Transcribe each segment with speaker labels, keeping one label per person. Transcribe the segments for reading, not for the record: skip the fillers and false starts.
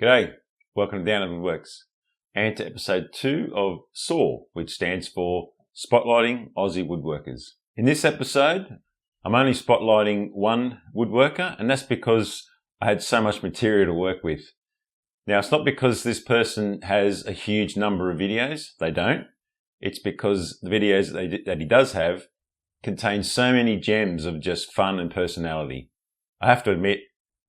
Speaker 1: G'day, welcome to Down at Woodworks and to episode 2 of SAW, which stands for Spotlighting Aussie Woodworkers. In this episode, I'm only spotlighting one woodworker, and that's because I had so much material to work with. Now, it's not because this person has a huge number of videos, they don't. It's because the videos that he does have contain so many gems of just fun and personality. I have to admit,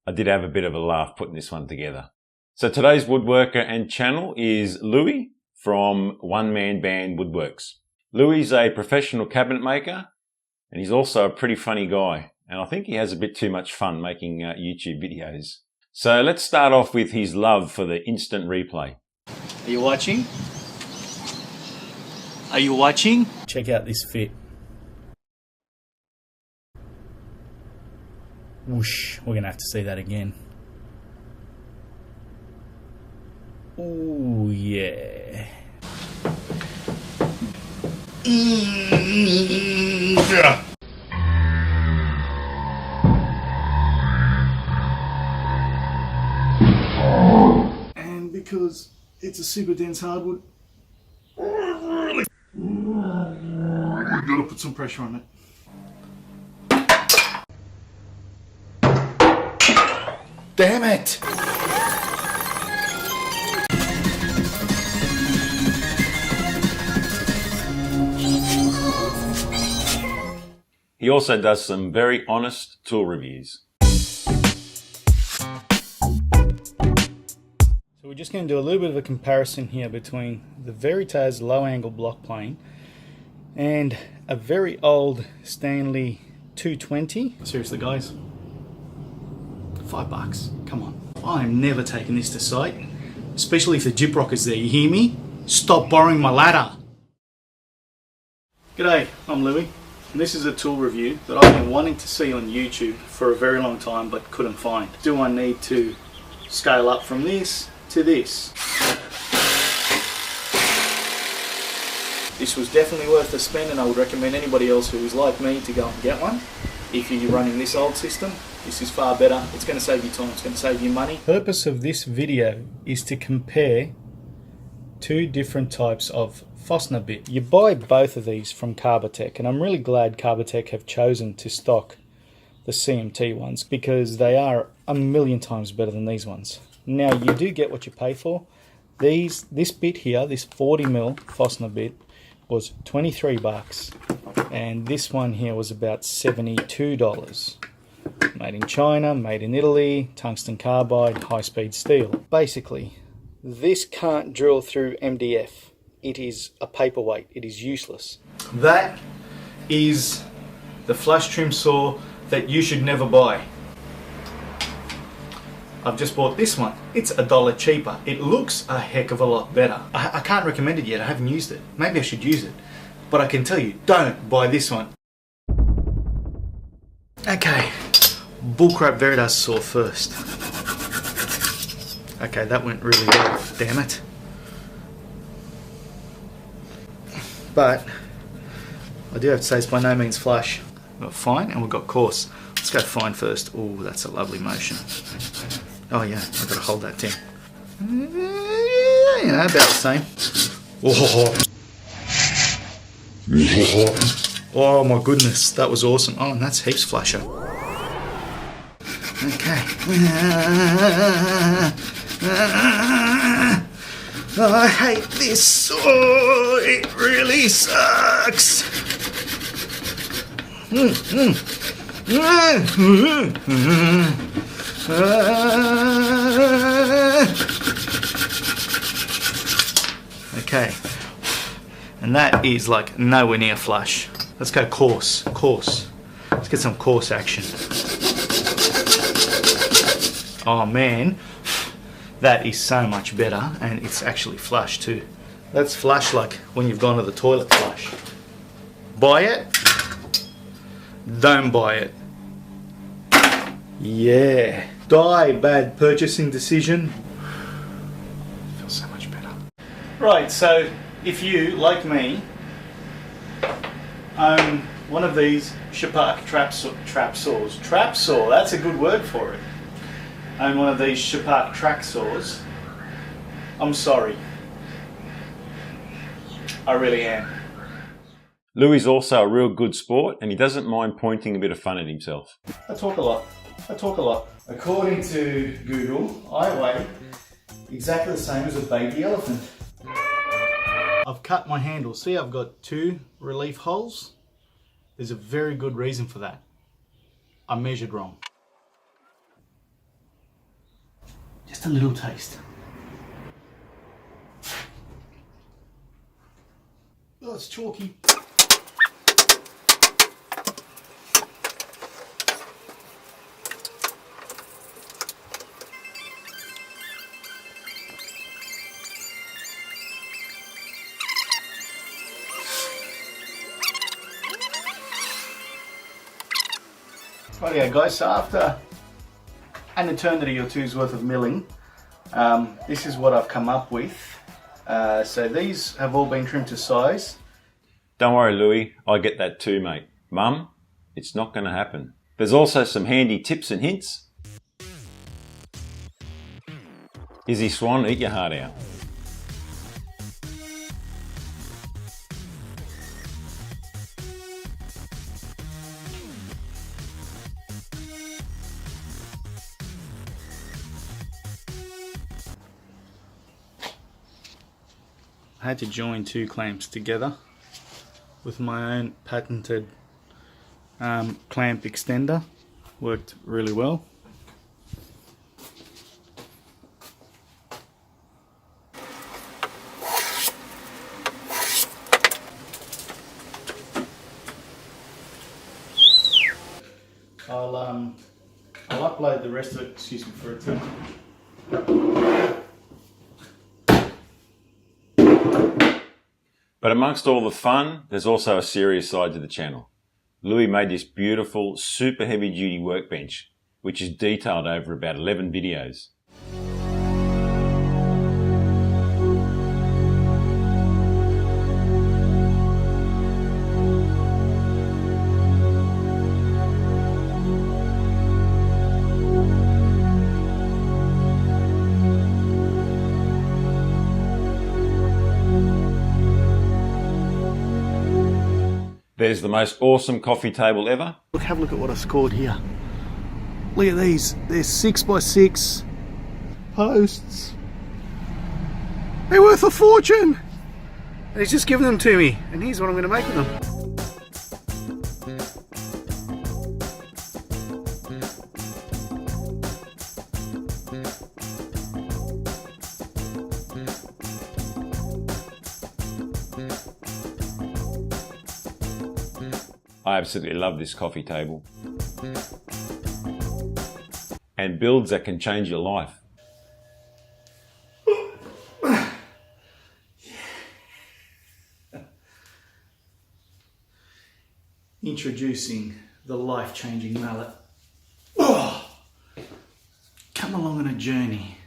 Speaker 1: I did have a bit of a laugh putting this one together. So today's woodworker and channel is Louie from One Man Band Woodworks. Louie's a professional cabinet maker, and he's also a pretty funny guy. And I think he has a bit too much fun making YouTube videos. So let's start off with his love for the instant replay.
Speaker 2: Are you watching? Are you watching? Check out this fit. Whoosh, we're gonna have to see that again. Ooh, yeah. And because it's a super dense hardwood, we've got to put some pressure on it. Damn it!
Speaker 1: He also does some very honest tool reviews.
Speaker 2: So we're just going to do a little bit of a comparison here between the Veritas low angle block plane and a very old Stanley 220. Seriously guys, $5, come on. I'm never taking this to site, especially if the gyprock is there, you hear me? Stop borrowing my ladder. G'day, I'm Louie. And this is a tool review that I've been wanting to see on YouTube for a very long time but couldn't find. Do I need to scale up from this to this? This was definitely worth the spend, and I would recommend anybody else who is like me to go and get one. If you're running this old system, this is far better. It's going to save you time, it's going to save you money. The purpose of this video is to compare two different types of Fosner bit. You buy both of these from Carbotech, and I'm really glad Carbotech have chosen to stock the CMT ones because they are a million times better than these ones. Now you do get what you pay for. This bit here, this 40mm Fosner bit, was $23, and this one here was about $72. Made in China, made in Italy, tungsten carbide, high-speed steel. Basically, this can't drill through MDF. It is a paperweight. It is useless. That is the flush trim saw that you should never buy. I've just bought this one. It's $1 cheaper. It looks a heck of a lot better. I can't recommend it yet. I haven't used it. Maybe I should use it. But I can tell you, don't buy this one. Okay, bullcrap Veritas saw first. Okay, that went really well. Damn it. But I do have to say it's by no means flush. We've got fine and we've got coarse. Let's go fine first. Oh, that's a lovely motion. Oh yeah, I've got to hold that down. You know, about the same. Oh my goodness, that was awesome. Oh, and that's heaps flusher. Okay. I hate this. Oh, it really sucks. Okay. And that is like nowhere near flush. Let's go coarse. Coarse. Let's get some coarse action. Oh man. That is so much better, and it's actually flush too. That's flush like when you've gone to the toilet flush. Buy it? Don't buy it. Yeah. Bad purchasing decision. Feels so much better. Right, so if you, like me, own one of these Shapak trap saws. Trap saw, that's a good word for it. own one of these Sharp track saws, I'm sorry. I really am.
Speaker 1: Louie's also a real good sport and he doesn't mind pointing a bit of fun at himself.
Speaker 2: I talk a lot. According to Google, I weigh exactly the same as a baby elephant. I've cut my handle. See, I've got 2 relief holes. There's a very good reason for that. I measured wrong. Just a little taste. Oh, it's chalky. Rightio guys, so after an eternity or two's worth of milling, this is what I've come up with. So these have all been trimmed to size.
Speaker 1: Don't worry Louie, I get that too mate. Mum, it's not going to happen. There's also some handy tips and hints. Izzy Swan, eat your heart out.
Speaker 2: I had to join 2 clamps together with my own patented clamp extender. Worked really well. I'll upload the rest of it, excuse me for a time.
Speaker 1: But amongst all the fun, there's also a serious side to the channel. Louie made this beautiful, super heavy duty workbench, which is detailed over about 11 videos. There's the most awesome coffee table ever.
Speaker 2: Look, have a look at what I scored here. Look at these. They're 6x6 posts. They're worth a fortune. And he's just given them to me. And here's what I'm going to make with them.
Speaker 1: I absolutely love this coffee table. And builds that can change your life.
Speaker 2: Introducing the life-changing mallet. Oh, come along on a journey.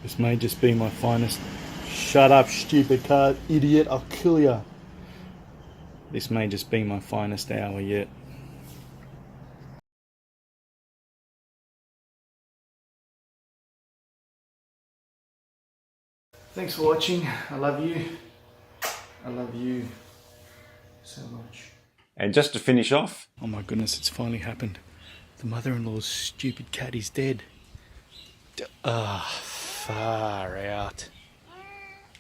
Speaker 2: This may just be my finest. Shut up, stupid car, idiot, I'll kill ya. This may just be my finest hour yet. Thanks for watching. I love you. I love you so much.
Speaker 1: And just to finish off,
Speaker 2: oh my goodness, it's finally happened. The mother-in-law's stupid cat is dead. Far out.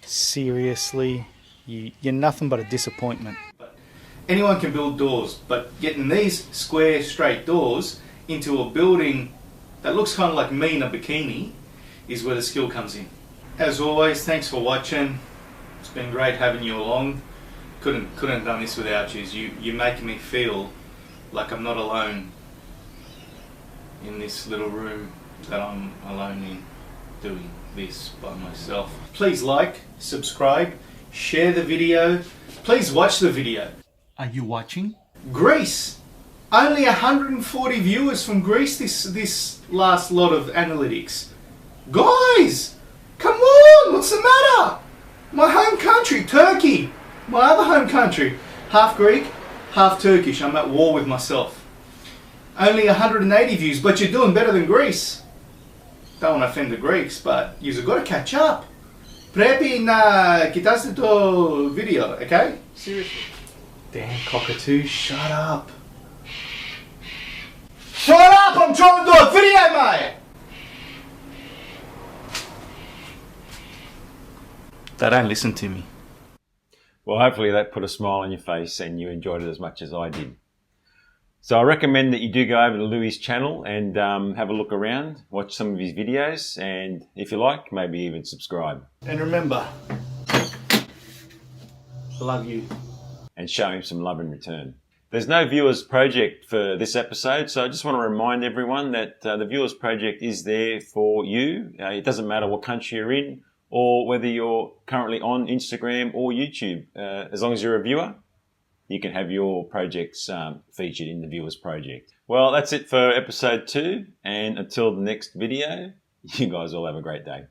Speaker 2: Seriously, you're nothing but a disappointment. Anyone can build doors, but getting these square, straight doors into a building that looks kind of like me in a bikini is where the skill comes in. As always, thanks for watching. It's been great having you along. Couldn't have done this without you. You're making me feel like I'm not alone in this little room that I'm alone in doing this by myself. Please like, subscribe, share the video. Please watch the video. Are you watching? Greece! Only 140 viewers from Greece this last lot of analytics. Guys! Come on! What's the matter? My home country, Turkey. My other home country. Half Greek, half Turkish. I'm at war with myself. Only 180 views, but you're doing better than Greece. don't want to offend the Greeks, but you've got to catch up. Πρέπει να κοιτάσετε το βίντεο, okay? Seriously. Damn cockatoo, shut up. Shut up! I'm trying to do a video, mate! They don't listen to me.
Speaker 1: Well, hopefully that put a smile on your face and you enjoyed it as much as I did. So I recommend that you do go over to Louie's channel and have a look around, watch some of his videos, and if you like, maybe even subscribe.
Speaker 2: And remember, love you.
Speaker 1: And show him some love in return. There's no viewers project for this episode, so I just want to remind everyone that the viewers project is there for you. It doesn't matter what country you're in or whether you're currently on Instagram or YouTube. As long as you're a viewer, you can have your projects featured in the viewers project. Well, that's it for episode 2, and until the next video, you guys all have a great day.